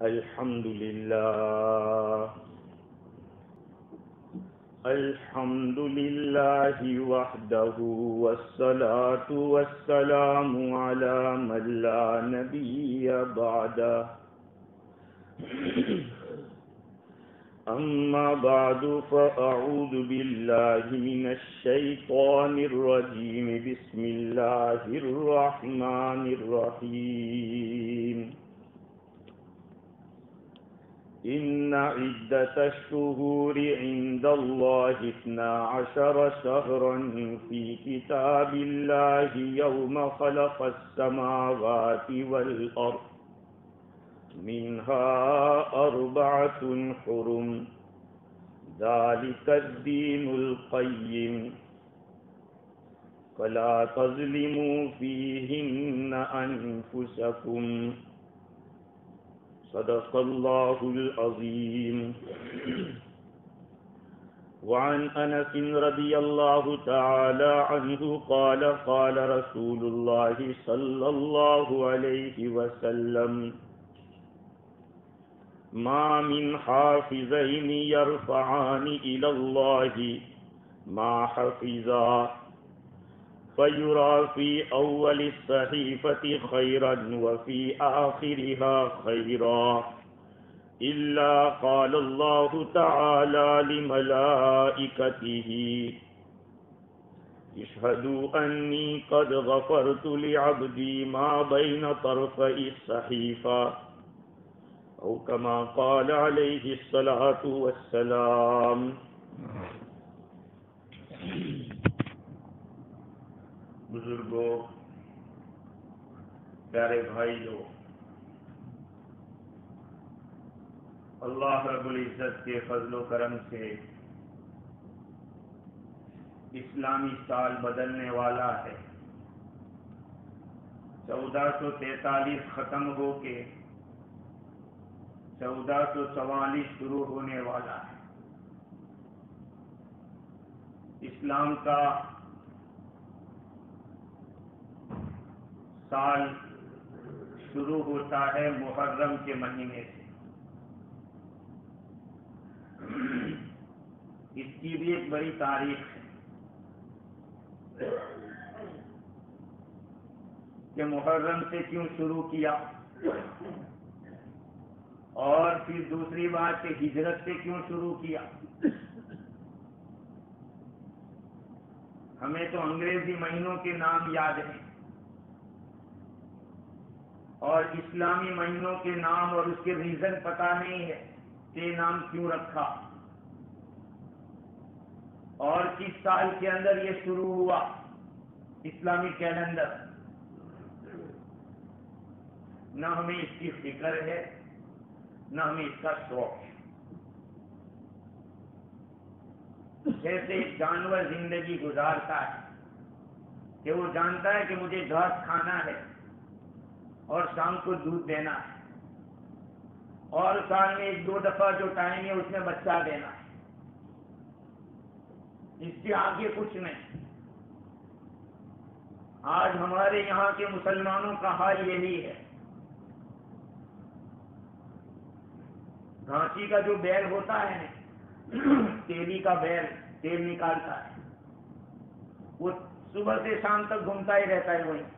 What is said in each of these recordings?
الحمد لله الحمد لله وحده والصلاة والسلام على من لا نبي بعده أما بعد فأعوذ بالله من الشيطان الرجيم بسم الله الرحمن الرحيم إن عدة الشهور عند الله 12 شهرا في كتاب الله يوم خلق السماوات والأرض منها 4 حرم ذلك الدين القيم فلا تظلموا فيهن أنفسكم صدق الله العظيم. وعن أنس رضي الله تعالى عنه قال قال رسول الله صلى الله عليه وسلم ما من حافظين يرفعان إلى الله ما حفظا فيرى في أول الصحيفة خيرا وفي آخرها خيرا إلا قال الله تعالى لملائكته اشهدوا أني قد غفرت لعبدي ما بين طرفي الصحيفة أو كما قال عليه الصلاة والسلام. بزرگوں، پیارے بھائیو، اللہ رب العزت کے فضل و کرم سے اسلامی سال بدلنے والا ہے. 1443 ختم ہو کے 1444 شروع ہونے والا ہے. اسلام کا سال شروع ہوتا ہے محرم کے مہینے سے. اس کی بھی ایک بڑی تاریخ ہے کہ محرم سے کیوں شروع کیا، اور پھر دوسری بات کہ ہجرت سے کیوں شروع کیا. ہمیں تو انگریزی مہینوں کے نام یاد ہیں اور اسلامی مہینوں کے نام اور اس کے ریزن پتہ نہیں ہے کہ نام کیوں رکھا اور کس سال کے اندر یہ شروع ہوا اسلامی کیلنڈر. نہ ہمیں اس کی فکر ہے نہ ہمیں اس کا شوق ہے. جیسے ایک جانور زندگی گزارتا ہے کہ وہ جانتا ہے کہ مجھے گھاس کھانا ہے اور شام کو دودھ دینا ہے اور سال میں 1-2 دفعہ جو ٹائم ہے اس میں بچہ دینا ہے، اس کے آگے کچھ نہیں. آج ہمارے یہاں کے مسلمانوں کا حال یہی ہے. گھانسی کا جو بیل ہوتا ہے تیلی کا بیل تیل نکالتا ہے، وہ صبح سے شام تک گھومتا ہی رہتا ہے وہیں.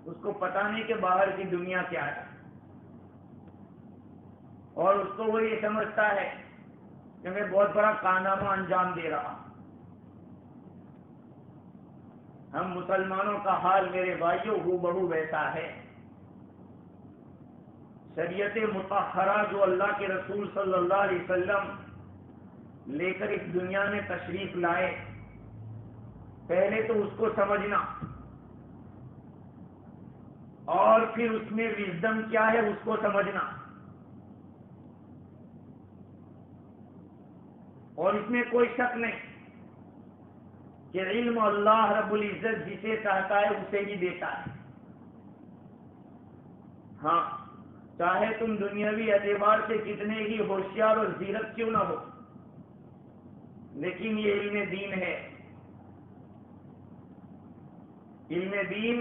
اس کو پتا نہیں کہ باہر کی دنیا کیا ہے، اور اس کو وہ یہ سمجھتا ہے کہ میں بہت بڑا کارنامہ انجام دے رہا ہوں. ہم مسلمانوں کا حال میرے بھائیوں ہو بہو ویسا ہے. شریعت مطہرہ جو اللہ کے رسول صلی اللہ علیہ وسلم لے کر اس دنیا میں تشریف لائے، پہلے تو اس کو سمجھنا اور پھر اس میں وزڈم کیا ہے اس کو سمجھنا، اور اس میں کوئی شک نہیں کہ علم اللہ رب العزت جسے چاہتا ہے اسے ہی دیتا ہے. ہاں، چاہے تم دنیاوی اعتبار سے کتنے ہی ہوشیار اور زیرک کیوں نہ ہو، لیکن یہ علم دین ہے. علم دین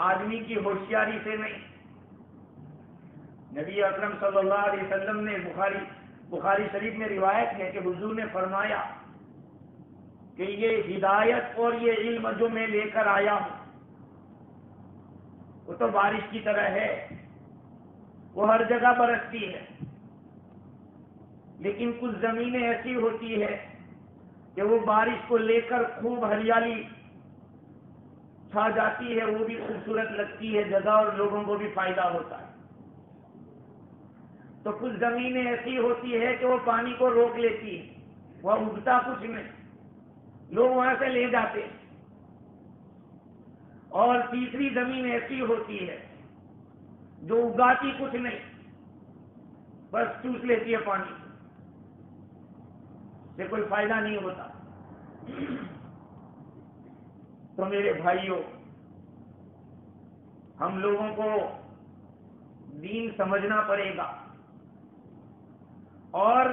آدمی کی ہوشیاری سے نہیں، نبی اکرم صلی اللہ علیہ وسلم نے بخاری شریف میں روایت ہے کہ حضور نے فرمایا کہ یہ ہدایت اور یہ علم جو میں لے کر آیا ہوں وہ تو بارش کی طرح ہے، وہ ہر جگہ برستی ہے، لیکن کچھ زمینیں ایسی ہوتی ہے کہ وہ بارش کو لے کر خوب ہریالی چھا جاتی ہے، وہ بھی خوبصورت لگتی ہے جگہ اور لوگوں کو بھی فائدہ ہوتا ہے۔ تو کچھ زمینیں ایسی ہوتی ہے کہ وہ پانی کو روک لیتی ہے، وہ اگتا کچھ نہیں، لوگ وہاں سے لے جاتے ہیں۔ اور تیسری زمین ایسی ہوتی ہے جو اگاتی کچھ نہیں، بس چوس لیتی ہے پانی سے، کوئی فائدہ نہیں ہوتا۔ تو میرے بھائیوں، ہم لوگوں کو دین سمجھنا پڑے گا اور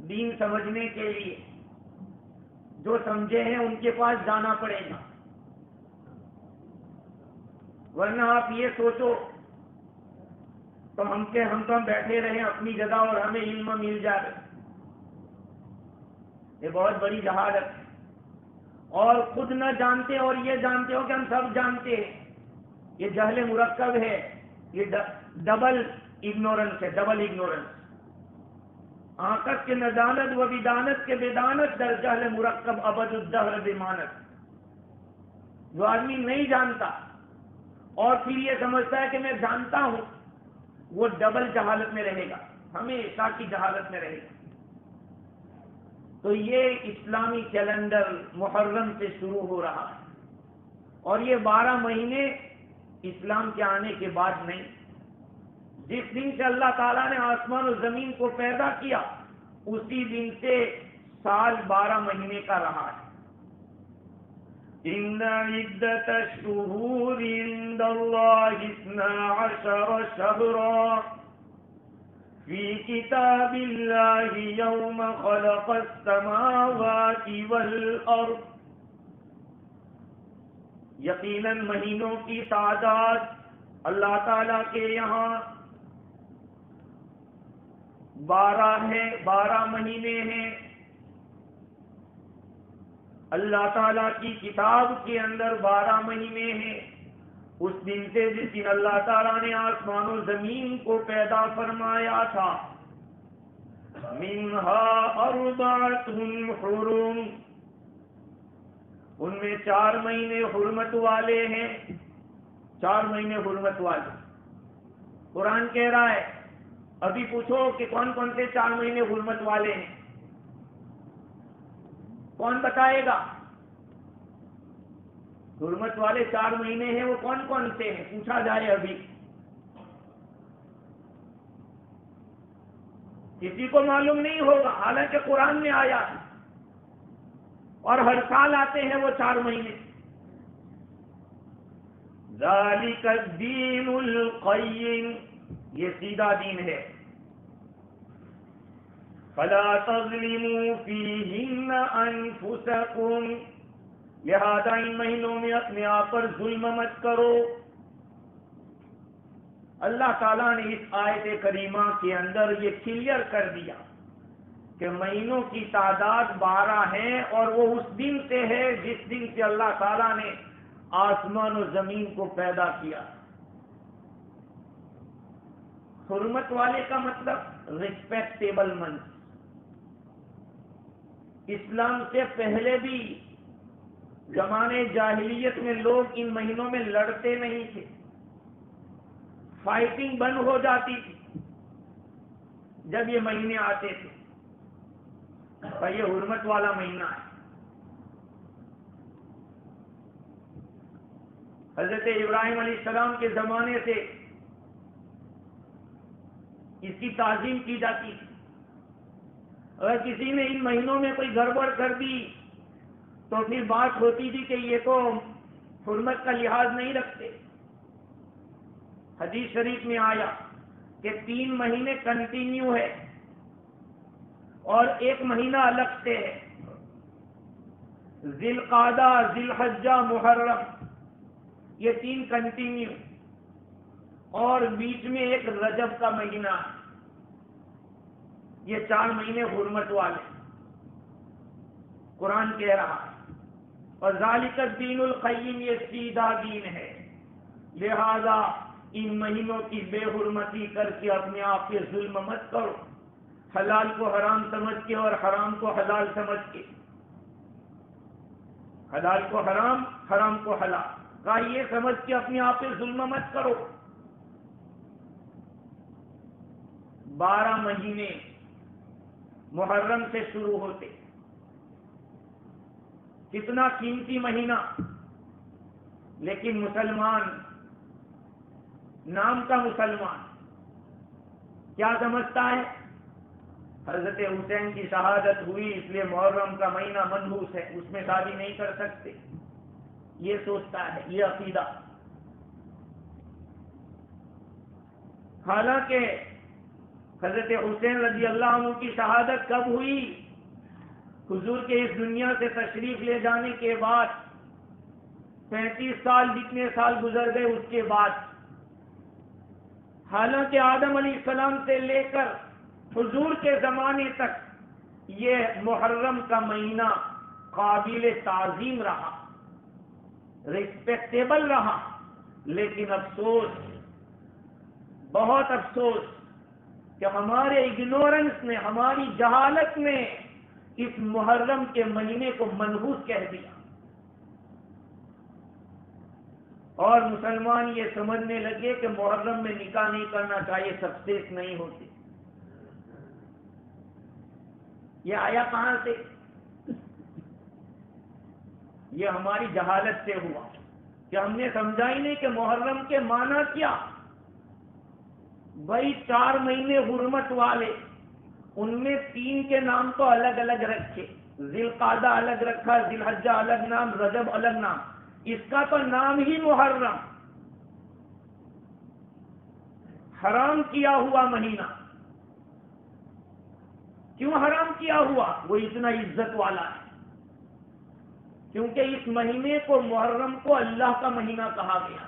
دین سمجھنے کے لیے جو سمجھے ہیں ان کے پاس جانا پڑے گا، ورنہ آپ یہ سوچو تو ہم بیٹھے رہیں اپنی جگہ اور ہمیں علم مل جائے، یہ بہت بڑی جہالت ہے۔ اور خود نہ جانتے اور یہ جانتے ہو کہ ہم سب جانتے ہیں، یہ جہل مرکب ہے، یہ ڈبل اگنورنس ہے، ڈبل اگنورنس۔ آکس کے ندانت و بدانت کے بدانت در جہل مرکب ابد الدہر بمانت۔ جو آدمی نہیں جانتا اور پھر یہ سمجھتا ہے کہ میں جانتا ہوں، وہ ڈبل جہالت میں رہے گا، ہمیشہ کی جہالت میں رہے گا۔ تو یہ اسلامی کیلنڈر محرم سے شروع ہو رہا ہے، اور یہ 12 مہینے اسلام کے آنے کے بعد نہیں، جس دن سے اللہ تعالیٰ نے آسمان و زمین کو پیدا کیا اسی دن سے سال 12 مہینے کا رہا ہے۔ ان عدت الشہور عند اللہ 12 شہرا فی کتاب اللہ یوم خلق السماوات والارض۔ یقیناً مہینوں کی تعداد اللہ تعالیٰ کے یہاں 12 ہے، 12 مہینے ہیں۔ اللہ تعالیٰ کی کتاب کے اندر 12 مہینے ہیں، اس دن سے جس دن اللہ تعالیٰ نے آسمان و زمین کو پیدا فرمایا تھا۔ منہا 4 حرم، ان میں 4 مہینے حرمت والے ہیں، 4 مہینے حرمت والے۔ قرآن کہہ رہا ہے، ابھی پوچھو کہ کون کون سے 4 مہینے حرمت والے ہیں، کون بتائے گا؟ حرمت والے 4 مہینے ہیں وہ کون کون سے ہیں، پوچھا جائے ابھی۔ کسی کو معلوم نہیں ہوگا، حالانکہ قرآن میں آیا ہے، اور ہر سال آتے ہیں وہ 4 مہینے۔ ذالک الدین القیم، یہ سیدھا دین ہے۔ فلا تظلموا فیہن انفسکم، لہذا ان مہینوں میں اپنے آپ پر ظلم مت کرو۔ اللہ تعالیٰ نے اس آیت کریمہ کے اندر یہ کلیئر کر دیا کہ مہینوں کی تعداد 12 ہیں، اور وہ اس دن سے ہے جس دن سے اللہ تعالیٰ نے آسمان و زمین کو پیدا کیا۔ حرمت والے کا مطلب ریسپیکٹیبل منتھ۔ اسلام سے پہلے بھی زمانے جاہلیت میں لوگ ان مہینوں میں لڑتے نہیں تھے، فائٹنگ بند ہو جاتی تھی جب یہ مہینے آتے تھے۔ اور یہ حرمت والا مہینہ ہے۔ حضرت ابراہیم علیہ السلام کے زمانے سے اس کی تعظیم کی جاتی تھی۔ اگر کسی نے ان مہینوں میں کوئی گڑبڑ کر دی تو پھر بات ہوتی تھی کہ یہ تو حرمت کا لحاظ نہیں رکھتے۔ حدیث شریف میں آیا کہ 3 مہینے کنٹینیو ہے اور 1 مہینہ الگ سے ہے، ذی القعدہ، ذی الحجہ، محرم، یہ 3 کنٹینیو۔ اور بیچ میں ایک رجب کا مہینہ ہے. یہ 4 مہینے حرمت والے قرآن کہہ رہا ہے. اور ذالک الدین القیم، یہ سیدھا دین ہے، لہذا ان مہینوں کی بے حرمتی کر کے اپنے آپ پہ ظلم مت کرو. حلال کو حرام سمجھ کے اور حرام کو حلال سمجھ کے، حلال کو حرام، حرام کو حلال کا یہ سمجھ کے اپنے آپ پہ ظلم مت کرو. 12 مہینے محرم سے شروع ہوتے، کتنا قیمتی مہینہ، لیکن مسلمان، نام کا مسلمان، کیا سمجھتا ہے؟ حضرت حسین کی شہادت ہوئی اس لیے محرم کا مہینہ منحوس ہے، اس میں شادی نہیں کر سکتے، یہ سوچتا ہے، یہ عقیدہ. حالانکہ حضرت حسین رضی اللہ عنہ کی شہادت کب ہوئی؟ حضور کے اس دنیا سے تشریف لے جانے کے بعد 35 سال، جتنے سال گزر گئے اس کے بعد. حالانکہ آدم علیہ السلام سے لے کر حضور کے زمانے تک یہ محرم کا مہینہ قابل تعظیم رہا، ریسپیکٹیبل رہا. لیکن افسوس، بہت افسوس کہ ہمارے اگنورنس نے، ہماری جہالت نے اس محرم کے مہینے کو منحوس کہہ دیا، اور مسلمان یہ سمجھنے لگے کہ محرم میں نکاح نہیں کرنا چاہیے، سکسیس نہیں ہوتی. یہ آیا کہاں سے؟ یہ ہماری جہالت سے ہوا کہ ہم نے سمجھا ہی نہیں کہ محرم کے معنی کیا. بھائی 4 مہینے حرمت والے، ان میں 3 کے نام تو الگ الگ رکھے، ذی القعدہ الگ رکھا، ذی الحجہ الگ نام، رجب الگ نام. اس کا تو نام ہی محرم، حرام کیا ہوا مہینہ. کیوں حرام کیا ہوا؟ وہ اتنا عزت والا ہے کیونکہ اس مہینے کو، محرم کو، اللہ کا مہینہ کہا گیا.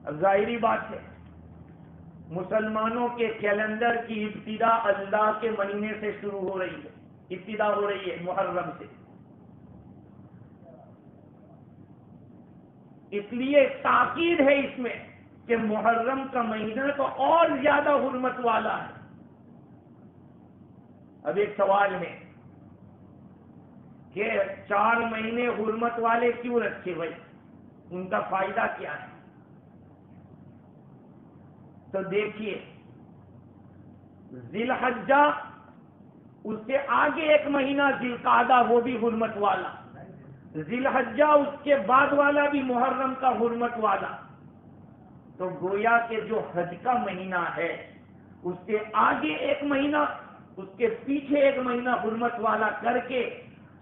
اب ظاہری بات ہے، مسلمانوں کے کیلنڈر کی ابتدا اللہ کے مہینے سے شروع ہو رہی ہے، ابتدا ہو رہی ہے محرم سے. اس لیے تاکید ہے اس میں کہ محرم کا مہینہ تو اور زیادہ حرمت والا ہے. اب ایک سوال ہے کہ 4 مہینے حرمت والے کیوں رکھے بھائی؟ ان کا فائدہ کیا ہے؟ تو دیکھیے، ذی الحجہ، اس سے آگے ایک مہینہ ذی القعدہ، وہ بھی حرمت والا. ذی الحجہ اس کے بعد والا بھی محرم کا حرمت والا. تو گویا کہ جو حج کا مہینہ ہے اس سے آگے ایک مہینہ، اس کے پیچھے ایک مہینہ حرمت والا کر کے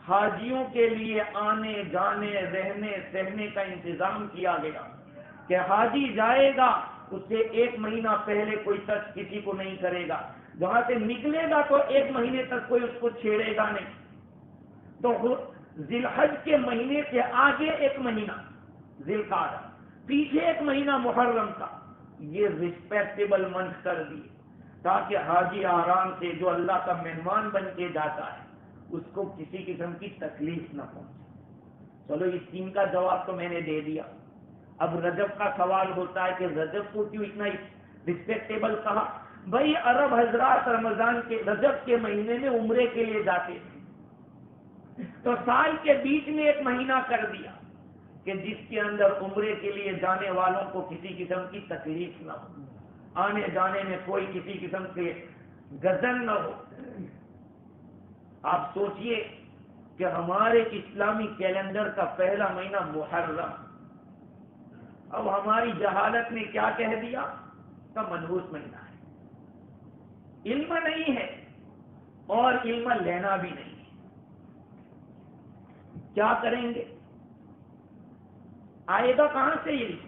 حاجیوں کے لیے آنے جانے، رہنے سہنے کا انتظام کیا گیا کہ حاجی جائے گا اس سے 1 مہینہ پہلے کوئی ٹچ کسی کو نہیں کرے گا، جہاں سے نکلے گا تو 1 مہینے تک کوئی اس کو چھیڑے گا نہیں. تو ذی الحج کے مہینے سے آگے 1 مہینہ ذی القعدہ، پیچھے 1 مہینہ محرم کا، یہ ریسپیکٹیبل منتھ کر دیے تاکہ حاجی آرام سے، جو اللہ کا مہمان بن کے جاتا ہے، اس کو کسی قسم کی تکلیف نہ پہنچے. چلو اس 3 کا جواب تو میں نے دے دیا. اب رجب کا سوال ہوتا ہے کہ رجب کو کیوں اتنا ریسپیکٹیبل کہا؟ بھائی عرب حضرات رمضان کے، رجب کے مہینے میں عمرے کے لیے جاتے تھے، تو سال کے بیچ میں 1 مہینہ کر دیا کہ جس کے اندر عمرے کے لیے جانے والوں کو کسی قسم کی تکلیف نہ ہو، آنے جانے میں کوئی کسی قسم سے گزن نہ ہو. آپ سوچئے کہ ہمارے اسلامی کیلنڈر کا پہلا مہینہ محرم، اب ہماری جہالت نے کیا کہہ دیا کہ منحوس مہینہ ہے. علم نہیں ہے اور علم لینا بھی نہیں ہے. کیا کریں گے؟ آئے گا کہاں سے علم؟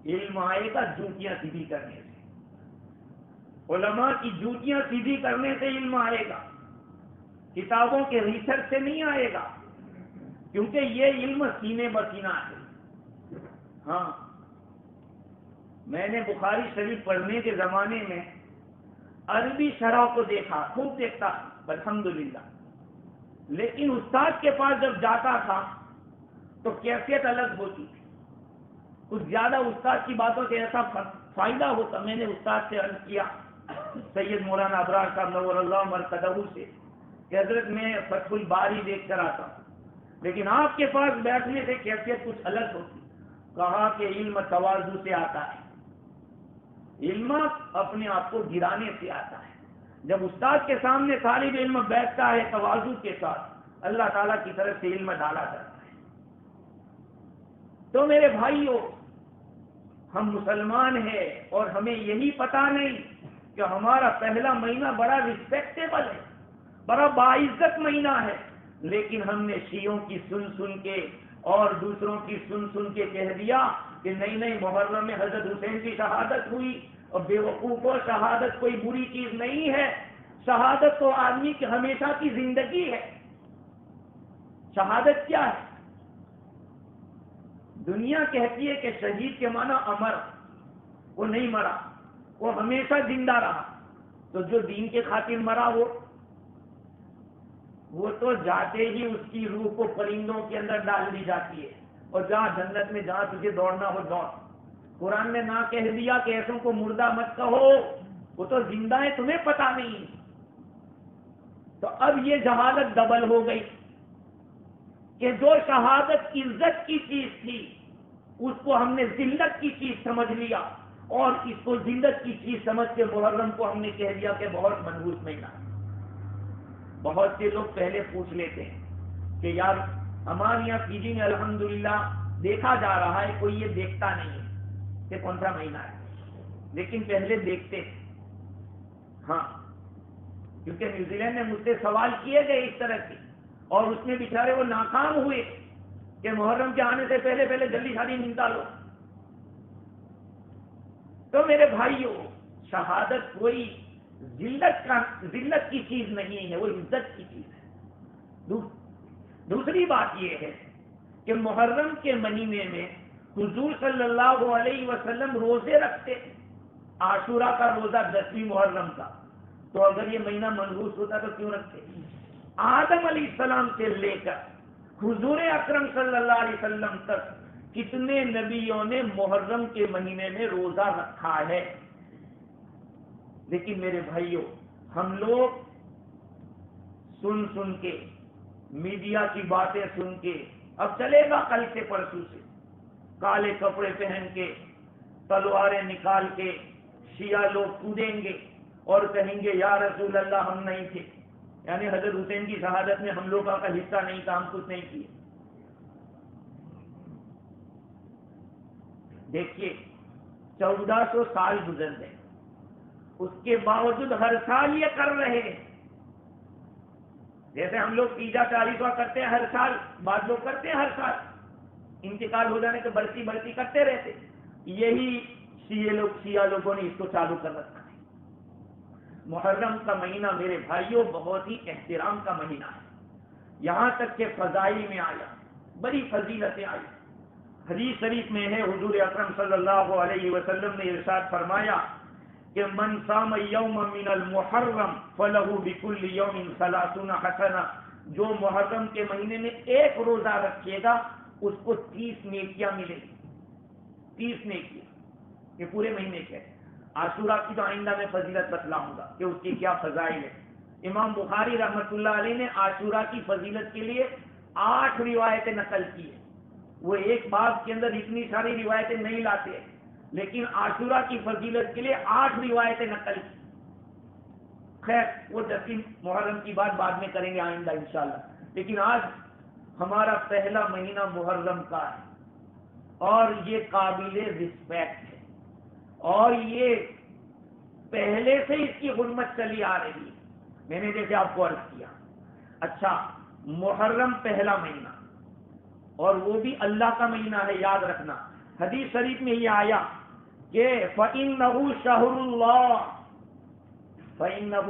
علم آئے گا جوتیاں سیدھی کرنے سے، علماء کی جوتیاں سیدھی کرنے سے علم آئے گا، کتابوں کے ریسرچ سے نہیں آئے گا، کیونکہ یہ علم سینے بسینہ ہے. ہاں، میں نے بخاری شریف پڑھنے کے زمانے میں عربی شرح کو دیکھا، خوب دیکھتا الحمدللہ، لیکن استاد کے پاس جب جاتا تھا تو کیفیت الگ ہوتی تھی. کچھ زیادہ استاد کی باتوں سے ایسا فائدہ ہوتا. میں نے استاد سے عرض کیا، سید مولانا ابرار صاحب نور اللہ مرقدہ سے، کہ حضرت میں فتح الباری دیکھ کر آتا ہوں، لیکن آپ کے پاس بیٹھنے سے کیفیت کچھ الگ ہوتی. کہا کہ علم تواضع سے آتا ہے، علم اپنے آپ کو گرانے سے آتا ہے. جب استاد کے سامنے طالب علم بیٹھتا ہے تواضع کے ساتھ، اللہ تعالیٰ کی طرف سے علم ڈالا جاتا ہے. تو میرے بھائیوں، ہم مسلمان ہیں اور ہمیں یہی پتا نہیں کہ ہمارا پہلا مہینہ بڑا ریسپیکٹیبل ہے، بڑا باعزت مہینہ ہے، لیکن ہم نے شیعوں کی سن کے اور دوسروں کی سن کے کہہ دیا کہ نہیں محرم میں حضرت حسین کی شہادت ہوئی، اور بے وقوفوں شہادت کوئی بری چیز نہیں ہے. شہادت تو آدمی کی ہمیشہ کی زندگی ہے. شہادت کیا ہے؟ دنیا کہتی ہے کہ شہید کے معنی امر، وہ نہیں مرا، وہ ہمیشہ زندہ رہا. تو جو دین کے خاطر مرا وہ تو جاتے ہی اس کی روح کو پرندوں کے اندر ڈال دی جاتی ہے، اور جہاں جنت میں جہاں تجھے دوڑنا ہو دوڑ. قرآن نے نہ کہہ دیا کہ ایسوں کو مردہ مت کہو، وہ تو زندہ ہے، تمہیں پتا نہیں. تو اب یہ جہالت ڈبل ہو گئی کہ جو شہادت عزت کی چیز تھی اس کو ہم نے ذلت کی چیز سمجھ لیا، اور اس کو ذلت کی چیز سمجھ کے محرم کو ہم نے کہہ دیا کہ بہت منحوس مہینہ. بہت سے لوگ پہلے پوچھ لیتے ہیں کہ یار ہمارے یہاں پی جی میں الحمدللہ دیکھا جا رہا ہے، کوئی یہ دیکھتا نہیں ہے کہ کون سا مہینہ ہے، لیکن پہلے دیکھتے تھے. ہاں، کیونکہ نیوزی لینڈ میں مجھ سے سوال کیے گئے اس طرح کے، اور اس میں بیچارے وہ ناکام ہوئے کہ محرم کے آنے سے پہلے جلدی شادی نکالو. تو میرے بھائیوں، شہادت کوئی ذلت کی چیز نہیں ہے، وہ عزت کی چیز ہے. دوسری بات یہ ہے کہ محرم کے مہینے میں حضور صلی اللہ علیہ وسلم روزے رکھتے. عاشورہ کا روزہ 10ویں محرم کا، تو اگر یہ مہینہ منحوس ہوتا تو کیوں رکھتے؟ آدم علیہ السلام سے لے کر حضور اکرم صلی اللہ علیہ وسلم تک کتنے نبیوں نے محرم کے مہینے میں روزہ رکھا ہے. لیکن میرے بھائیوں، ہم لوگ سن کے، میڈیا کی باتیں سن کے، اب چلے گا کل سے پرسوں سے کالے کپڑے پہن کے تلواریں نکال کے شیعہ لوگ کودیں گے اور کہیں گے یا رسول اللہ ہم نہیں تھے، یعنی حضرت حسین کی شہادت میں ہم لوگوں کا حصہ نہیں تھا، ہم کچھ نہیں کیے. دیکھیے 1400 سال گزر گئے، اس کے باوجود ہر سال یہ کر رہے ہیں. جیسے ہم لوگ تیجا 40واں کرتے ہیں ہر سال، بعض لوگ کرتے ہیں ہر سال، انتقال ہو جانے کے بڑھتی کرتے رہتے. یہی شیعہ لوگوں نے اس کو چالو کر رکھا ہے. محرم کا مہینہ میرے بھائیوں بہت ہی احترام کا مہینہ ہے. یہاں تک کہ فضائل میں آیا، بڑی فضیلتیں آئی. حدیث شریف میں ہے، حضور اکرم صلی اللہ علیہ وسلم نے ارشاد فرمایا کہ من صام یوم من المحرم فلہ بکل یوم 30 حسنہ. جو محرم کے مہینے میں ایک روزہ رکھے گا اس کو 30 نیکیاں ملے گی. 30 نیکیاں، یہ پورے مہینے کے. عاشورہ کی تو آئندہ میں فضیلت بتلاؤں گا کہ اس کی کیا فضائل ہے. امام بخاری رحمۃ اللہ علیہ نے عاشورہ کی فضیلت کے لیے 8 روایتیں نقل کی ہیں. وہ ایک باب کے اندر اتنی ساری روایتیں نہیں لاتے، لیکن عاشورہ کی فضیلت کے لیے 8 روایتیں نقل کی. خیر وہ 10 محرم کی بات بعد میں کریں گے آئندہ انشاءاللہ. لیکن آج ہمارا پہلا مہینہ محرم کا ہے اور یہ قابل رسپیکٹ ہے، اور یہ پہلے سے اس کی حرمت چلی آ رہی ہے. میں نے جیسے آپ کو عرض کیا، اچھا محرم پہلا مہینہ اور وہ بھی اللہ کا مہینہ ہے، یاد رکھنا. حدیث شریف میں یہ آیا کہ فَإِنَّهُ شَهْرُ اللَّهِ، فَإِنَّهُ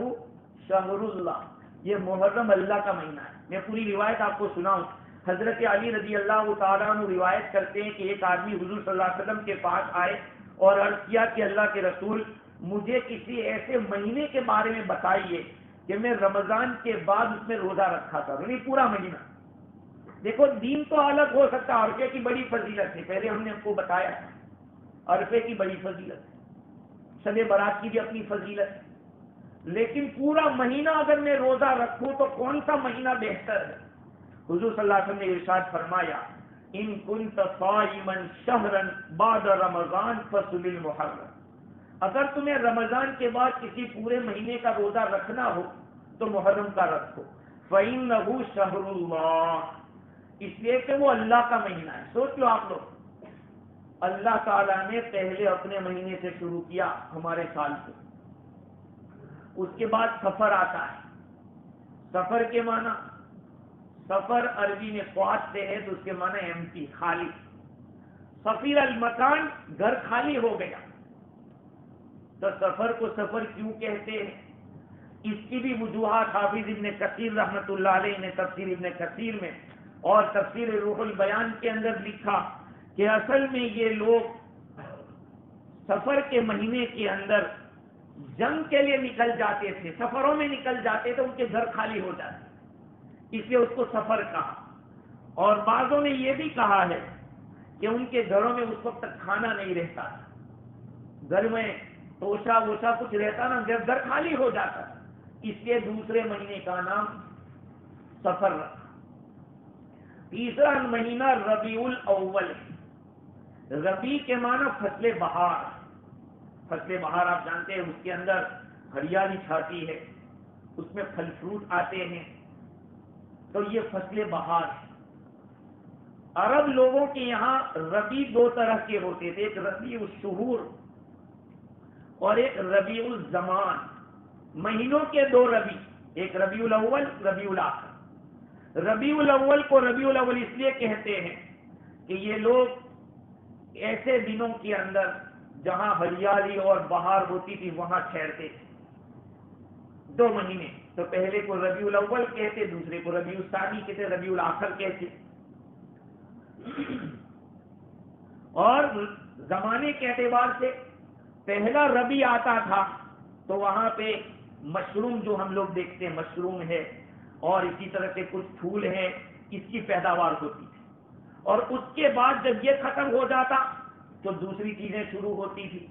شَهْرُ اللَّهِ، یہ محرم اللہ کا مہینہ ہے. میں پوری روایت آپ کو سناؤں. حضرت علی رضی اللہ تعالیٰ عنہ روایت کرتے ہیں کہ ایک آدمی حضور صلی اللہ علیہ وسلم کے پاس آئے اور عرض کیا کہ اللہ کے رسول مجھے کسی ایسے مہینے کے بارے میں بتائیے کہ میں رمضان کے بعد اس میں روزہ رکھا تھا، یعنی پورا مہینہ۔ دیکھو دین تو الگ ہو سکتا ہے، عرفے کی بڑی فضیلت ہے، پہلے ہم نے آپ کو بتایا تھا عرفے کی بڑی فضیلت ہے، شب برات کی بھی اپنی فضیلت ہے، لیکن پورا مہینہ اگر میں روزہ رکھوں تو کون سا مہینہ بہتر ہے؟ حضور صلی اللہ علیہ وسلم نے ارشاد فرمایا ان کنت صائما شہرا بعد رمضان فصل المحرم، اگر تمہیں رمضان کے بعد کسی پورے مہینے کا روزہ رکھنا ہو تو محرم کا رکھو، فإنہ شہر اللہ، اس لیے کہ وہ اللہ کا مہینہ ہے۔ سوچ لو آپ لوگ، اللہ تعالیٰ نے پہلے اپنے مہینے سے شروع کیا ہمارے سال سے، اس کے بعد سفر آتا ہے، سفر کے معنی سفر عربی میں فوت سے ہے تو اس کے معنی ایمٹی، خالی، سفیر المکان، گھر خالی ہو گیا۔ تو سفر کو سفر کیوں کہتے ہیں؟ اس کی بھی وجوہات حافظ ابن کثیر رحمۃ اللہ علیہ نے تفسیر ابن کثیر میں اور تفسیر روح البیان کے اندر لکھا کہ اصل میں یہ لوگ سفر کے مہینے کے اندر جنگ کے لیے نکل جاتے تھے، سفروں میں نکل جاتے تھے، ان کے گھر خالی ہو جاتے، اس لیے اس کو سفر کہا۔ اور بعضوں نے یہ بھی کہا ہے کہ ان کے گھروں میں اس وقت تک کھانا نہیں رہتا، گھر میں توشا ووشا کچھ رہتا نا، گھر خالی ہو جاتا، اس لیے دوسرے مہینے کا نام سفر رکھا۔ تیسرا مہینہ ربیع الاول ہے، ربیع کے معنی فصل بہار، فصل بہار آپ جانتے ہیں اس کے اندر ہریالی چھاتی ہے، اس میں پھل فروٹ آتے ہیں، تو یہ فصل بہار ہے۔ عرب لوگوں کے یہاں ربیع دو طرح کے ہوتے تھے، ایک ربیع الشہور اور ایک ربیع الزمان، مہینوں کے دو ربیع، ایک ربیع الاول ربیع الاخر۔ ربیع الاول کو ربیع الاول اس لیے کہتے ہیں کہ یہ لوگ ایسے دنوں کے اندر جہاں ہریالی اور بہار ہوتی تھی وہاں ٹھہرتے تھے، دو مہینے، تو پہلے کو ربیع الاول کہتے، دوسرے کو ربیع الثانی کہتے، ربیع الاخر کہتے۔ اور زمانے کے اعتبار سے پہلا ربیع آتا تھا تو وہاں پہ مشروم جو ہم لوگ دیکھتے ہیں مشروم ہے، اور اسی طرح سے کچھ پھول ہیں، اس کی پیداوار ہوتی تھی، اور اس کے بعد جب یہ ختم ہو جاتا تو دوسری چیزیں شروع ہوتی تھی،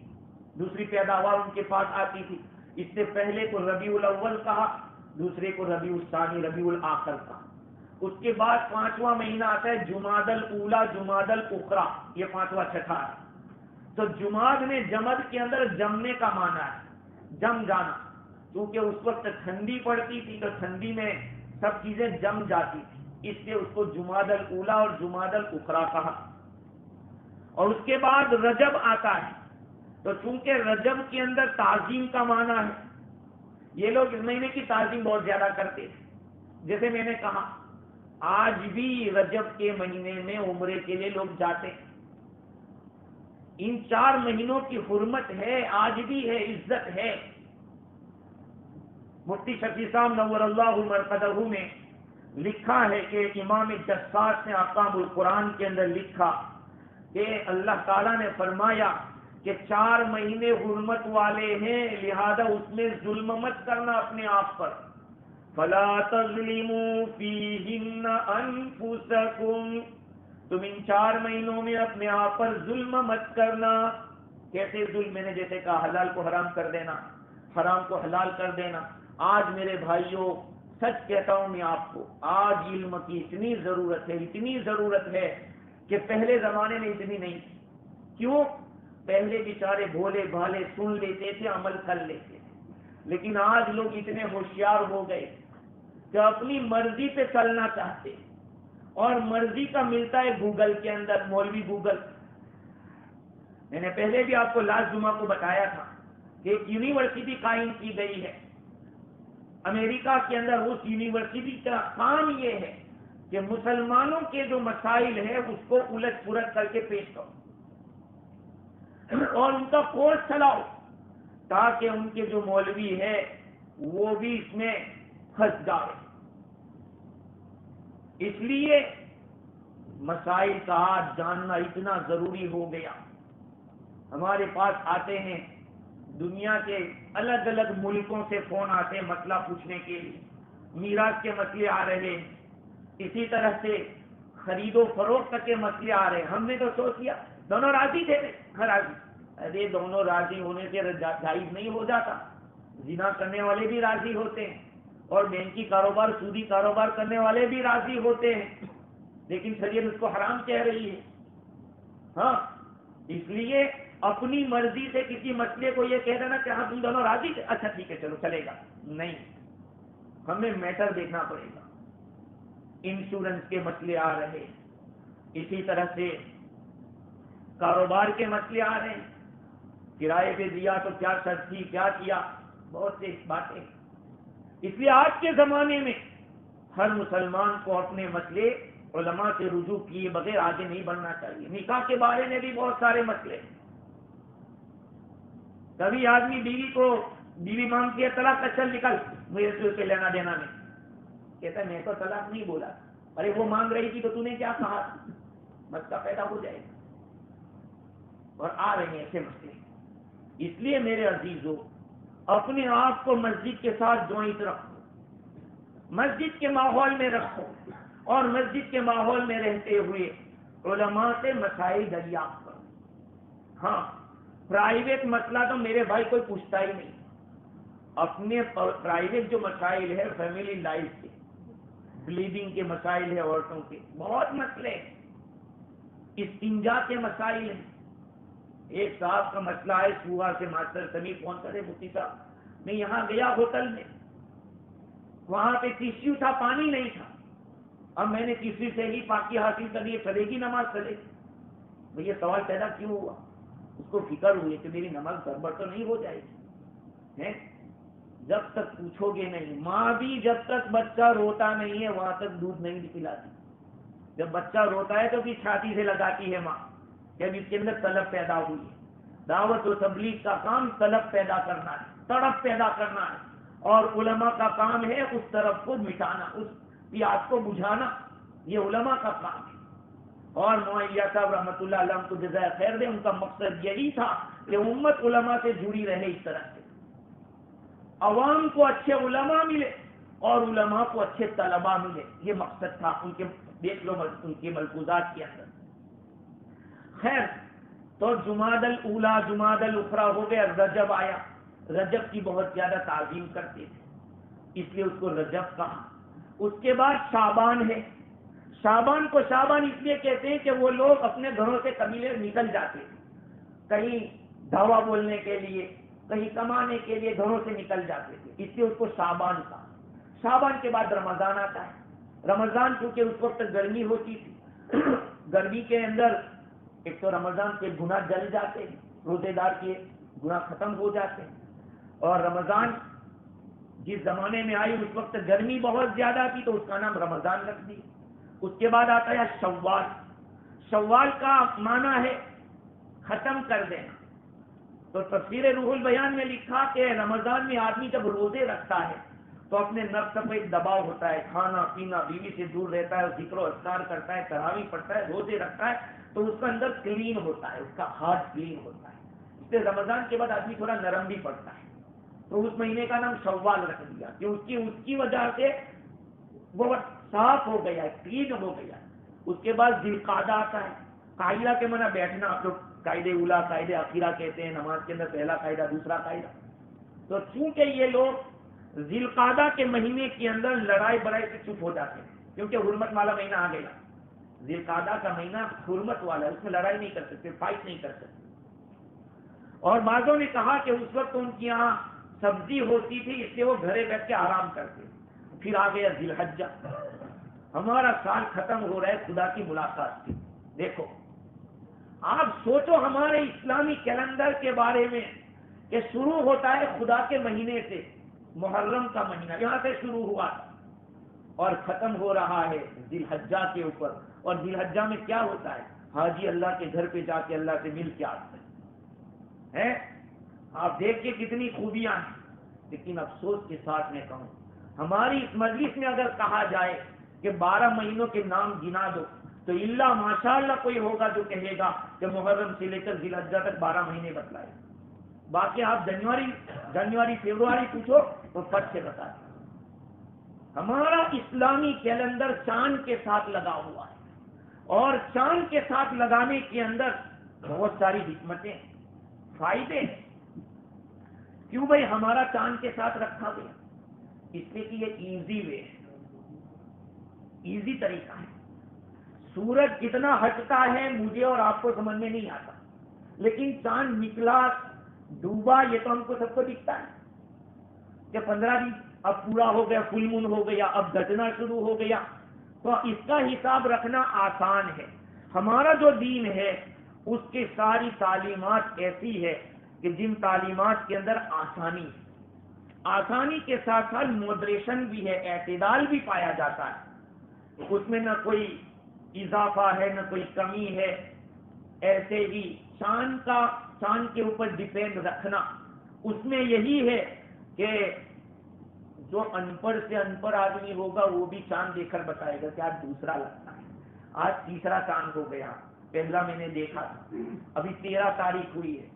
دوسری پیداوار ان کے پاس آتی تھی۔ اس سے پہلے کو ربیع الاول کہا، دوسرے کو ربیع الثانی ربیع الاخر کہا۔ اس کے بعد پانچواں مہینہ آتا ہے جمادی الاولی جمادی الاخری، یہ پانچواں چھٹا ہے۔ تو جماد میں جمد کے اندر جمنے کا معنی ہے، جم جانا، کیونکہ اس وقت ٹھنڈی پڑتی تھی تو ٹھنڈی میں سب چیزیں جم جاتی تھی، اس لیے اس کو جمادی الاولی اور جمادی الاخری کہا۔ اور اس کے بعد رجب آتا ہے، تو چونکہ رجب کے اندر تعظیم کا معنی ہے، یہ لوگ اس مہینے کی تعظیم بہت زیادہ کرتے تھے۔ جیسے میں نے کہا آج بھی رجب کے مہینے میں عمرے کے لیے لوگ جاتے ہیں، ان 4 مہینوں کی حرمت ہے، آج بھی ہے، عزت ہے۔ مفتی شفیع صاحب نور اللہ مرقدہ نے لکھا ہے کہ امام جساس نے احکام القرآن کے اندر لکھا کہ اللہ تعالیٰ نے فرمایا کہ 4 مہینے حرمت والے ہیں، لہذا اس میں ظلم مت کرنا اپنے آپ پر، فلا تظلموا فیہن انفسکم، تم ان 4 مہینوں میں اپنے آپ پر ظلم مت کرنا۔ کیسے ظلم؟ میں نے جیسے کہا حلال کو حرام کر دینا، حرام کو حلال کر دینا۔ آج میرے بھائیوں سچ کہتا ہوں میں آپ کو، آج علم کی اتنی ضرورت ہے، اتنی ضرورت ہے کہ پہلے زمانے میں اتنی نہیں تھی۔ کیوں؟ پہلے بیچارے بھولے بھالے سن لیتے تھے، عمل کر لیتے تھے، لیکن آج لوگ اتنے ہوشیار ہو گئے کہ اپنی مرضی پہ چلنا چاہتے، اور مرضی کا ملتا ہے گوگل کے اندر، مولوی گوگل۔ میں نے پہلے بھی آپ کو لاسٹ جمعہ کو بتایا تھا کہ ایک یونیورسٹی قائم کی گئی ہے امریکہ کے اندر۔ اس یونیورسٹی کا کام یہ ہے کہ مسلمانوں کے جو مسائل ہیں اس کو الٹ پلٹ کر کے پیش کرو اور ان کا کورس چلاؤ، تاکہ ان کے جو مولوی ہے وہ بھی اس میں پھنس جائے۔ اس لیے مسائل کا آج جاننا اتنا ضروری ہو گیا ہمارے پاس آتے ہیں دنیا کے الگ الگ ملکوں سے فون آتے ہیں مسئلہ پوچھنے کے لیے، میراث کے مسئلے آ رہے ہیں، اسی طرح سے خرید و فروخت کے مسئلے آ رہے ہیں۔ ہم نے تو سوچ لیا دونوں راضی تھے، راضی، ارے دونوں راضی ہونے سے جائز نہیں ہو جاتا، زنا کرنے والے بھی راضی ہوتے ہیں اور بینکی کاروبار سودی کاروبار کرنے والے بھی راضی ہوتے ہیں، لیکن شریعت اس کو حرام کہہ رہی ہے۔ ہاں، اس لیے اپنی مرضی سے کسی مسئلے کو یہ کہہ دینا کہ ہاں تم دونوں راضی تھے، اچھا ٹھیک ہے چلو چلے گا، نہیں، ہمیں میٹر دیکھنا پڑے گا۔ انشورنس کے مسئلے آ رہے، اسی طرح سے کاروبار کے مسئلے آ رہے ہیں، کرائے پہ دیا تو کیا شرط تھی، کیا کیا، بہت سی باتیں۔ اس لیے آج کے زمانے میں ہر مسلمان کو اپنے مسئلے علماء سے رجوع کیے بغیر آگے نہیں بڑھنا چاہیے۔ نکاح کے بارے میں بھی بہت سارے مسئلے، کبھی آدمی بیوی مانگتی ہے طلاق، چل نکل، مجھے اس کے لینا دینا نہیں، کہتا ہے میں تو طلاق نہیں بولا، ارے وہ مانگ رہی تھی تو تو نے کیا کہا، مسئلہ پیدا ہو جائے گا۔ اور آ رہے ہیں ایسے مسئلے۔ اس لیے میرے عزیزو، اپنے آپ کو مسجد کے ساتھ جوائنٹ رکھو، مسجد کے ماحول میں رکھو، اور مسجد کے ماحول میں رہتے ہوئے علماء سے مسائل دریافت کرو۔ ہاں، پرائیویٹ مسئلہ تو میرے بھائی کوئی پوچھتا ہی نہیں، اپنے پرائیویٹ جو مسائل ہے فیملی لائف کے، بلیڈنگ کے مسائل ہے، عورتوں کے بہت مسئلے ہیں، استنجا کے مسائل ہیں۔ ایک صاحب کا مسئلہ ہے سوہا سے ماسٹر سمیع کون سا ہے مفتی صاحب، میں یہاں گیا ہوٹل میں، وہاں پہ ٹیشو تھا، پانی نہیں تھا، اب میں نے ٹیشو سے ہی پاکی حاصل کر لی، چلے گی نماز، چلے گی؟ بھئی یہ سوال پیدا کیوں ہوا؟ اس کو فکر ہوئی کہ میری نماز گڑبڑ تو نہیں ہو جائے گی۔ جب تک پوچھو گے نہیں، ماں بھی جب تک بچہ روتا نہیں ہے وہاں تک دودھ نہیں پلاتی، جب بچہ روتا ہے تو بھی چھاتی سے لگاتی ہے ماں، جب اس کے اندر طلب پیدا ہوئی ہے۔ دعوت و تبلیغ کا کام طلب پیدا کرنا ہے، تڑپ پیدا کرنا ہے، اور علماء کا کام ہے اس طرف کو مٹانا، اس پیاس کو بجھانا، یہ علماء کا کام ہے۔ اور معاویہ صاحب رحمۃ اللہ علیہ کو جزائے خیر دے، ان کا مقصد یہی تھا کہ امت علماء سے جڑی رہے، اس طرح سے عوام کو اچھے علماء ملے اور علماء کو اچھے طلباء ملے، یہ مقصد تھا ان کے، دیکھ لو ان کے ملفوظات کے اندر۔ خیر، تو جمادی الاولیٰ جمادی الاخری ہو گیا، رجب آیا، رجب کی بہت زیادہ تعظیم کرتے تھے، اس لیے اس کو رجب کہا۔ اس کے بعد شعبان ہے، شعبان کو شعبان اس لیے کہتے ہیں کہ وہ لوگ اپنے گھروں سے قبیلے نکل جاتے ہیں، کہیں دعویٰ بولنے کے لیے، کہیں کمانے کے لیے گھروں سے نکل جاتے تھے، اس لیے اس کو شعبان کہا۔ شعبان کے بعد رمضان آتا ہے، رمضان چونکہ اس وقت گرمی ہوتی تھی، گرمی کے اندر ایک تو رمضان کے گناہ جل جاتے ہیں، روزے دار کے گناہ ختم ہو جاتے ہیں، اور رمضان جس زمانے میں آئی اس وقت گرمی بہت زیادہ تھی تو اس کا نام رمضان رکھ دی۔ اس کے بعد آتا ہے شوال، شوال کا معنی ہے ختم کر دینا، تو تفسیر روح البیان میں لکھا کہ رمضان میں آدمی جب روزے رکھتا ہے تو اپنے نفس پر ایک دباؤ ہوتا ہے، کھانا پینا، بیوی سے دور رہتا ہے، ذکر و اذکار کرتا ہے، تراویح پڑھتا ہے، روزے رکھتا ہے، تو اس کا اندر کلین ہوتا ہے، اس کا ہارٹ کلین ہوتا ہے، اس لیے رمضان کے بعد آدمی تھوڑا نرم بھی پڑتا ہے، تو اس مہینے کا نام شوال رکھ دیا کہ اس کی وجہ سے بہت صاف ہو گیا ہے، کلین ہو گیا۔ اس کے بعد ذی القعدہ آتا ہے، قاعدہ کے معنی بیٹھنا، آپ لوگ قاعدے اولا قاعدے اخیرہ کہتے ہیں، نماز کے اندر پہلا قاعدہ دوسرا قاعدہ، تو چونکہ یہ لوگ ذی القعدہ کے مہینے کے اندر لڑائی بڑائی سے چپ ہو جاتے ہیں، کیونکہ حرمت والا مہینہ آ گیا، ذی القعدہ کا مہینہ حرمت والا ہے، اس میں لڑائی نہیں کر سکتے، فائٹ نہیں کر سکتے۔ اور بعضوں نے کہا کہ اس وقت ان کی یہاں سبزی ہوتی تھی، اس لیے وہ گھرے بیٹھ کے آرام کرتے۔ پھر آ گیا ذی الحجہ، ہمارا سال ختم ہو رہا ہے خدا کی ملاقات سے۔ دیکھو آپ سوچو ہمارے اسلامی کیلنڈر کے بارے میں کہ شروع ہوتا ہے خدا کے مہینے سے، محرم کا مہینہ یہاں سے شروع ہوا تھا اور ختم ہو رہا ہے ذی الحجہ کے اوپر۔ اور ذی الحجہ میں کیا ہوتا ہے؟ حاجی اللہ کے گھر پہ جا کے اللہ سے مل کے آتے ہیں۔ آپ دیکھیے کتنی خوبیاں ہیں، لیکن افسوس کے ساتھ میں کہوں، ہماری اس مجلس میں اگر کہا جائے کہ 12 مہینوں کے نام گنا دو تو اللہ ماشاءاللہ کوئی ہوگا جو کہے گا کہ محرم سے لے کر ذی الحجہ تک 12 مہینے بتلائے. باقی آپ جنوری فروری پوچھو تو فرق سے بتا دیں. ہمارا اسلامی کیلنڈر چاند کے ساتھ لگا ہوا ہے، اور چاند کے ساتھ لگانے کے اندر بہت ساری حکمتیں، فائدے ہیں. کیوں بھائی ہمارا چاند کے ساتھ رکھا گیا؟ اس لیے کہ یہ ایزی وے ہے، ایزی طریقہ ہے. سورج کتنا ہٹتا ہے مجھے اور آپ کو سمجھ میں نہیں آتا، لیکن چاند نکلا ڈوبا یہ تو ہم کو سب کو دکھتا ہے کہ 15 دن اب پورا ہو گیا، فل مون ہو گیا، اب گھٹنا شروع ہو گیا. تو اس کا حساب رکھنا آسان ہے. ہمارا جو دین ہے اس کی ساری تعلیمات ایسی ہے کہ جن تعلیمات کے اندر آسانی ہے، آسانی کے ساتھ ساتھ مودریشن بھی ہے، اعتدال بھی پایا جاتا ہے. اس میں نہ کوئی اضافہ ہے نہ کوئی کمی ہے. ایسے ہی چاند کے اوپر ڈیپینڈ رکھنا، اس میں یہی ہے کہ جو ان پڑھ سے ان پڑھ آدمی ہوگا وہ بھی چاند دیکھ کر بتائے گا کہ آج دوسرا لگتا ہے، آج تیسرا چاند ہو گیا، پہلا میں نے دیکھا تھا، ابھی 13 تاریخ ہوئی ہے.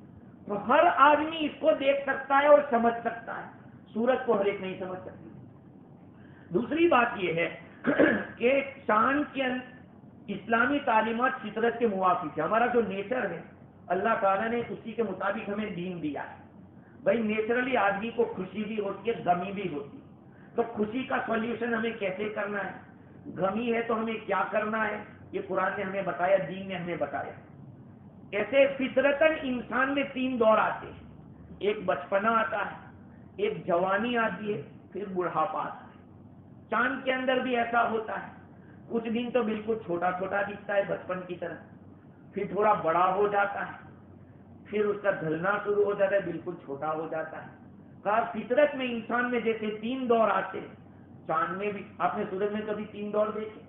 تو ہر آدمی اس کو دیکھ سکتا ہے اور سمجھ سکتا ہے. سورج کو ہر ایک نہیں سمجھ سکتی. دوسری بات یہ ہے کہ چاند کے اسلامی تعلیمات فطرت کے موافق ہے. ہمارا جو نیچر ہے اللہ تعالیٰ نے اسی کے مطابق ہمیں دین دیا ہے. بھائی نیچرلی آدمی کو خوشی بھی ہوتی ہے، غمی بھی ہوتی ہے. تو خوشی کا سولوشن ہمیں کیسے کرنا ہے، غمی ہے تو ہمیں کیا کرنا ہے، یہ قرآن نے ہمیں بتایا، دین نے ہمیں بتایا. ایسے فطرتاً انسان میں 3 دور آتے ہیں. ایک بچپنا آتا ہے، ایک جوانی آتی ہے، پھر بڑھاپا آتا ہے. چاند کے اندر بھی ایسا ہوتا ہے. کچھ دن تو بالکل چھوٹا چھوٹا دکھتا ہے بچپن کی طرح، پھر تھوڑا بڑا ہو جاتا ہے، پھر اس کا ڈھلنا شروع ہو جاتا ہے، بالکل چھوٹا ہو جاتا ہے. کہا فطرت میں انسان میں جیسے 3 دور آتے ہیں، چاند میں بھی. آپ نے سورج میں کبھی 3 دور دیکھے؟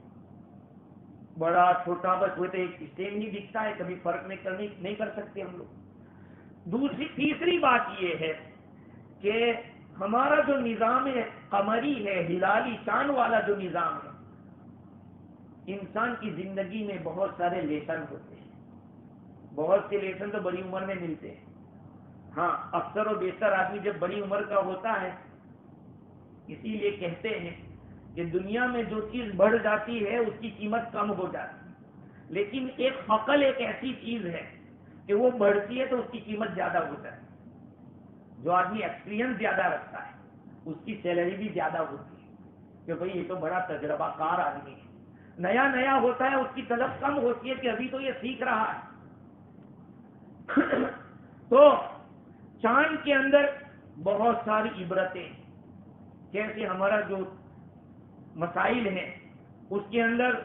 بڑا چھوٹا، بس وہ تو ایک سیم ہی دکھتا ہے، کبھی فرق نہیں کر سکتے ہم لوگ. تیسری بات یہ ہے کہ ہمارا جو نظام ہے قمری ہے، ہلالی چاند والا جو نظام ہے، انسان کی زندگی میں بہت سارے لیسن ہوتے ہیں. بہت سے لیسن تو بڑی عمر میں ملتے ہیں. ہاں اکثر و بیشتر آدمی جب بڑی عمر کا ہوتا ہے، اسی لیے کہتے ہیں کہ دنیا میں جو چیز بڑھ جاتی ہے اس کی قیمت کم ہو جاتی ہے، لیکن ایک عقل ایک ایسی چیز ہے کہ وہ بڑھتی ہے تو اس کی قیمت زیادہ ہو جاتی ہے. جو آدمی ایکسپیرینس زیادہ رکھتا ہے اس کی سیلری بھی زیادہ ہوتی ہے کہ بھئی یہ تو بڑا تجربہ کار آدمی ہے. نیا ہوتا ہے اس کی طلب کم ہوتی ہے کہ ابھی تو یہ سیکھ رہا ہے. تو چاند کے اندر بہت ساری عبرتیں، جیسے ہمارا جو مسائل ہیں اس کے اندر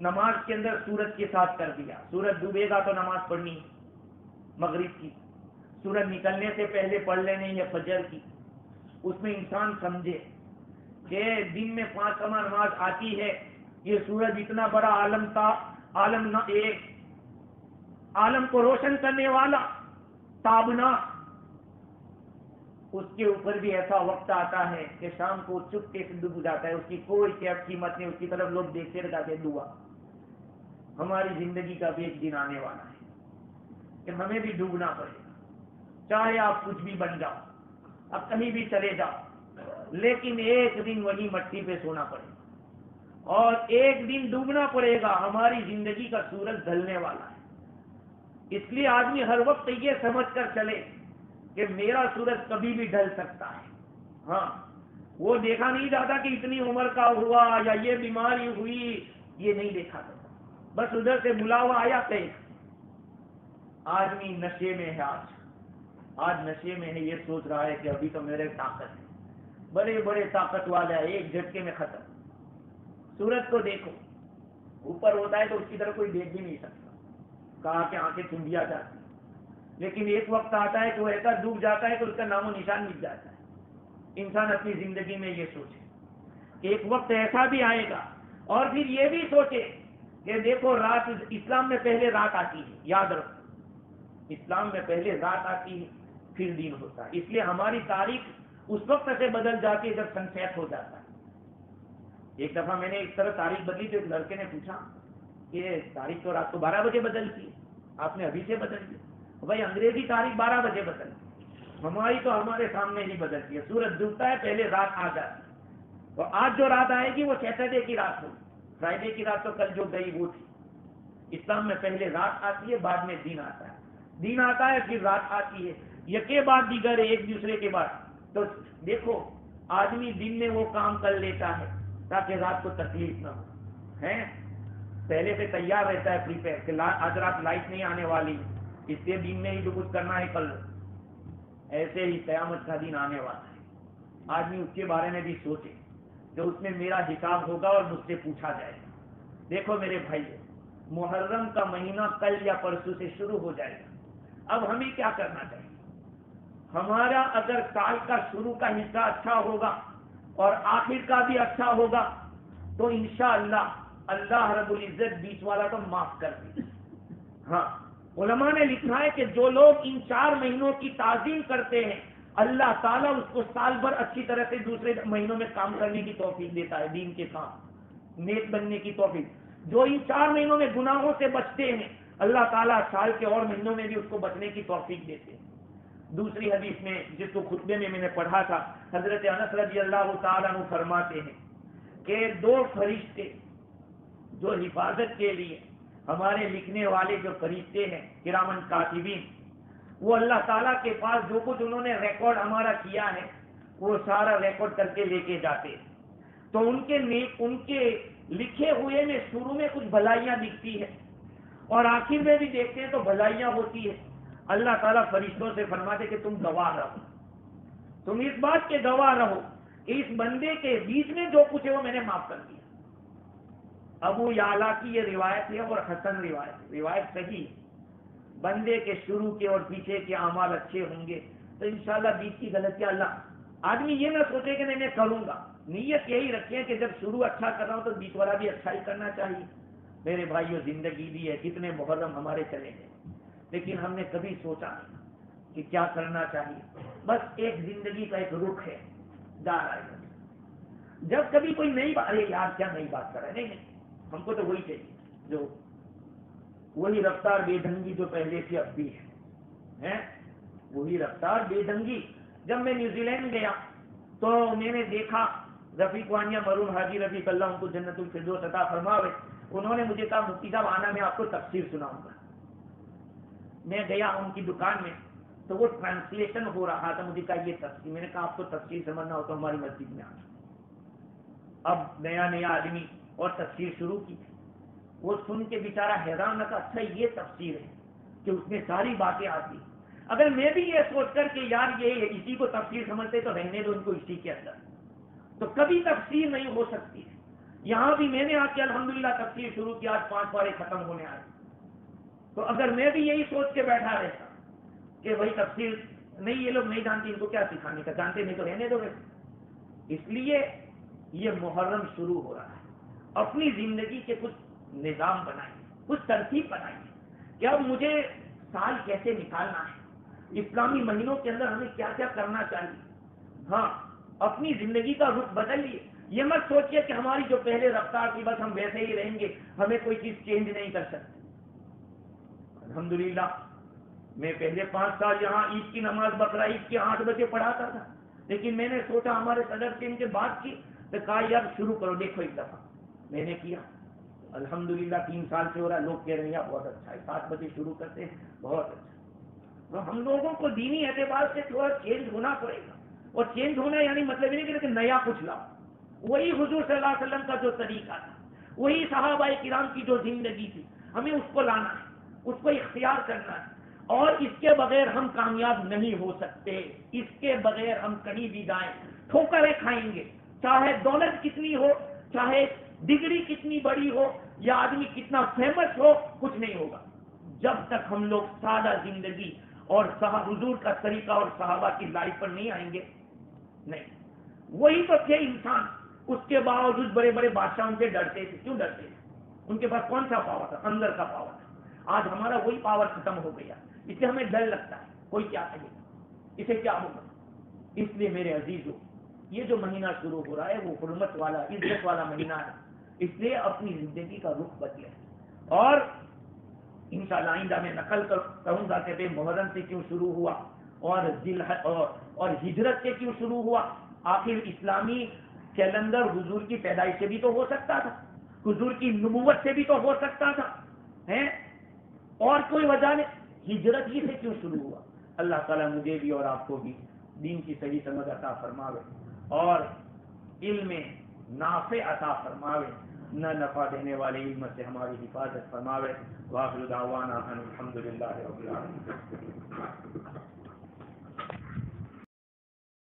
نماز کے اندر سورج کے ساتھ کر دیا. سورج ڈوبے گا تو نماز پڑھنی مغرب کی، سورج نکلنے سے پہلے پڑھ لینی ہے فجر کی. اس میں انسان سمجھے کہ دن میں 5 سما نماز آتی ہے. یہ سورج اتنا بڑا عالم تھا، ایک عالم کو روشن کرنے والا، تابنا، اس کے اوپر بھی ایسا وقت آتا ہے کہ شام کو چپکے سے ڈوب جاتا ہے. اس کی کوئی قیمت نہیں، اس کی طرف لوگ دیکھتے رہتے دعا. ہماری زندگی کا بھی ایک دن آنے والا ہے کہ ہمیں بھی ڈوبنا پڑے گا. چاہے آپ کچھ بھی بن جاؤ، اب کہیں بھی چلے جاؤ، لیکن ایک دن وہی مٹی پہ سونا پڑے گا اور ایک دن ڈوبنا پڑے گا. ہماری زندگی کا سورج ڈھلنے والا ہے. اس لیے آدمی ہر وقت یہ سمجھ کر چلے کہ میرا سورج کبھی بھی ڈھل سکتا ہے. ہاں وہ دیکھا نہیں جاتا کہ اتنی عمر کا ہوا یا یہ بیماری ہوئی، یہ نہیں دیکھا جاتا. بس ادھر سے بلاوا آیا کہ آدمی نشے میں ہے. آج نشے میں ہے، یہ سوچ رہا ہے کہ ابھی تو میرے طاقت ہے، بڑے بڑے طاقت والے ہیں، ایک جھٹکے میں ختم. سورج کو دیکھو، اوپر ہوتا ہے تو اس کی طرف کوئی دیکھ بھی نہیں سکتا، کہا کہ آنکھیں چندیا جاتی. لیکن ایک وقت آتا ہے کہ وہ ایسا ڈوب جاتا ہے کہ اس کا نام و نشان مٹ جاتا ہے. انسان اپنی زندگی میں یہ سوچے ایک وقت ایسا بھی آئے گا. اور پھر یہ بھی سوچے کہ دیکھو رات، اسلام میں پہلے رات آتی ہے، یاد رکھو اسلام میں پہلے رات آتی ہے پھر دن ہوتا ہے. اس لیے ہماری تاریخ اس وقت سے بدل جاتی ہے جب سن سیٹ ہو جاتا ہے. ایک دفعہ میں نے اس طرح تاریخ بدلی تو ایک لڑکے نے پوچھا کہ تاریخ تو رات کو 12 بجے بدل کی، آپ نے ابھی سے بدل دی. بھائی انگریزی تاریخ 12 بجے بدل دی، ہماری تو ہمارے سامنے ہی بدلتی ہے. سورج ڈوبتا ہے پہلے رات آ جاتی ہے. تو آج جو رات آئے گی وہ سیٹرڈے کی رات ہوگی. فرائیڈے کی رات تو کل جو گئی وہ تھی. اسلام میں پہلے رات آتی ہے، بعد میں دن آتا ہے. دن آتا ہے پھر رات آتی ہے، یکے بعد دیگر ایک دوسرے کے بعد. تو دیکھو آدمی دن میں وہ کام کر لیتا ہے تاکہ رات کو تکلیف نہ ہو. ہیں پہلے سے تیار رہتا ہے پریپیئر کہ آج رات لائٹ نہیں آنے والی، اس لیے دن میں ہی جو کچھ کرنا ہے کر لو. ایسے ہی قیامت کا دن آنے والا ہے. آدمی اس کے بارے میں بھی سوچے کہ اس میں میرا حساب ہوگا اور مجھ سے پوچھا جائے گا. دیکھو میرے بھائی، محرم کا مہینہ کل یا پرسوں سے شروع ہو جائے گا. اب ہمیں کیا کرنا چاہیے؟ ہمارا اگر سال کا شروع کا حصہ اچھا ہوگا اور آخر کا بھی اچھا ہوگا تو انشاءاللہ اللہ رب العزت بیچ والا تو معاف کر دے. ہاں علماء نے لکھا ہے کہ جو لوگ ان 4 مہینوں کی تعظیم کرتے ہیں اللہ تعالیٰ اس کو سال بھر اچھی طرح سے دوسرے مہینوں میں کام کرنے کی توفیق دیتا ہے، دین کے کام نیک بننے کی توفیق. جو ان 4 مہینوں میں گناہوں سے بچتے ہیں اللہ تعالیٰ سال کے اور مہینوں میں بھی اس کو بچنے کی توفیق دیتے ہیں. دوسری حدیث میں جس کو خطبے میں نے پڑھا تھا، حضرت انس رضی اللہ تعالیٰ عنہ فرماتے ہیں کہ 2 فرشتے جو حفاظت کے لیے ہمارے لکھنے والے جو فرشتے ہیں کرامن کاتبین، وہ اللہ تعالیٰ کے پاس جو کچھ انہوں نے ریکارڈ ہمارا کیا ہے وہ سارا ریکارڈ کر کے لے کے جاتے ہیں. تو ان کے لکھے ہوئے میں شروع میں کچھ بھلائیاں دکھتی ہے اور آخر میں بھی دیکھتے ہیں تو بھلائیاں ہوتی ہے. اللہ تعالیٰ فرشتوں سے فرماتے کہ تم گواہ رہو، تم اس بات کے گواہ رہو کہ اس بندے کے بیچ میں جو کچھ ہے وہ میں نے معاف کر دیا. ابو یعلا کی یہ روایت ہے اور حسن روایت صحیح ہے. بندے کے شروع کے اور پیچھے کے اعمال اچھے ہوں گے تو انشاءاللہ بیچ کی غلطیاں اللہ. آدمی یہ نہ سوچے کہ میں کروں گا، نیت یہی رکھیں کہ جب شروع اچھا کر رہا ہوں تو بیچ والا بھی اچھا ہی کرنا چاہیے. میرے بھائیوں زندگی بھی ہے، کتنے محرم ہمارے چلے گئے لیکن ہم نے کبھی سوچا نہیں کہ کیا کرنا چاہیے. بس ایک زندگی کا ایک رخ ہے جا رہا ہے. جب کبھی کوئی نئی بات، ارے یار کیا نئی بات کر رہا ہے، نہیں ہم کو تو وہی چاہیے، جو وہی رفتار بے ڈھنگی جو پہلے تھی اب بھی ہے، وہی رفتار بے ڈھنگی. جب میں نیوزی لینڈ گیا تو میں نے دیکھا رفیق وانیہ مرحوم حاجی رفیق اللہ ان کو جنت الفردوس عطا فرماوے، انہوں نے مجھے کہا مفتی صاحب آنا میں آپ کو تفسیر سناؤں گا. میں گیا ان کی دکان میں تو وہ ٹرانسلیشن ہو رہا تھا، مجھے کہا یہ تفسیر. میں نے کہا آپ کو تفسیر سمجھنا ہو تو ہماری مسجد میں آنا. اب نیا آدمی اور تفسیر شروع کی، وہ سن کے بیچارہ حیران نہ تھا، اچھا یہ تفسیر ہے کہ اس میں ساری باتیں آتی. اگر میں بھی یہ سوچ کر کہ یار یہ اسی کو تفسیر سمجھتے تو رہنے دو ان کو اسی کے اندر، تو کبھی تفسیر نہیں ہو سکتی ہے. یہاں بھی میں نے آ کے الحمدللہ تفسیر شروع کی، آج 5 پارے ختم ہونے آئے. تو اگر میں بھی یہی سوچ کے بیٹھا رہتا کہ وہی تفسیر نہیں، یہ لوگ نہیں جانتے ان کو کیا سکھانے کا، جانتے نہیں تو رہنے دو. اس لیے یہ محرم شروع ہو رہا ہے، اپنی زندگی کے کچھ نظام بنائیے، کچھ ترتیب بنائیے کہ اب مجھے سال کیسے نکالنا ہے، اسلامی مہینوں کے اندر ہمیں کیا کیا کرنا چاہیے. ہاں اپنی زندگی کا رخ بدلیے. یہ مت سوچیے کہ ہماری جو پہلے رفتار تھی بس ہم ویسے ہی رہیں گے، ہمیں کوئی چیز چینج نہیں کر سکتے. الحمدللہ میں پہلے 5 سال یہاں عید کی نماز بقرعید کی 8 بجے پڑھاتا تھا، لیکن میں نے سوچا ہمارے صدر سے ان کے بات کی تو کہا یار شروع کرو، دیکھو ایک دفعہ. میں نے کیا، الحمدللہ 3 سال سے ہو رہا ہے. لوگ کہہ رہے ہیں بہت اچھا ہے، 7 بجے شروع کرتے ہیں، بہت اچھا. تو ہم لوگوں کو دینی اعتبار سے تھوڑا چینج ہونا پڑے گا. اور چینج ہونا یعنی مطلب یہ نہیں کہ نیا کچھ لاؤ. وہی حضور صلی اللہ علیہ وسلم کا جو طریقہ تھا، وہی صحابہ کرام کی جو زندگی تھی، ہمیں اس کو لانا ہے، اس کو اختیار کرنا ہے. اور اس کے بغیر ہم کامیاب نہیں ہو سکتے. اس کے بغیر ہم کہیں بھی جائیں ٹھوکریں کھائیں گے. چاہے دولت کتنی ہو، چاہے ڈگری کتنی بڑی ہو، یا آدمی کتنا فیمس ہو، کچھ نہیں ہوگا جب تک ہم لوگ سادہ زندگی اور حضور کا طریقہ اور صحابہ کی لائف پر نہیں آئیں گے. نہیں، وہی تو تھے انسان، اس کے باوجود بڑے بڑے بادشاہ ان سے ڈرتے تھے. کیوں ڈرتے تھے؟ ان کے پاس کون سا پاور تھا؟ اندر کا پاور تھا. آج ہمارا وہی پاور ختم ہو گیا، اس سے ہمیں ڈر لگتا ہے کوئی کیا کہے گا، اسے کیا ہوگا. اس لیے میرے عزیزوں، یہ جو مہینہ شروع ہو رہا ہے وہ حرمت والا، عزت والا مہینہ ہے. اس لیے اپنی زندگی کا رخ بدلے اور انشاءاللہ آئندہ میں نقل کروں گا کہ محرم سے کیوں شروع ہوا اور ہجرت سے کیوں شروع ہوا. آخر اسلامی کیلنڈر حضور کی پیدائش سے بھی تو ہو سکتا تھا, حضور کی نبوت سے بھی تو ہو سکتا تھا, اور کوئی وجہ نہیں, ہجرت ہی سے کیوں شروع ہوا. اللہ تعالیٰ مجھے بھی اور آپ کو بھی دین کی صحیح سمجھ عطا فرماوے اور علم نافع عطا فرماوے, نہ نفع دینے والے علم سے ہماری حفاظت فرماوے. وآخر دعوانا ان الحمد للہ رب العالمین.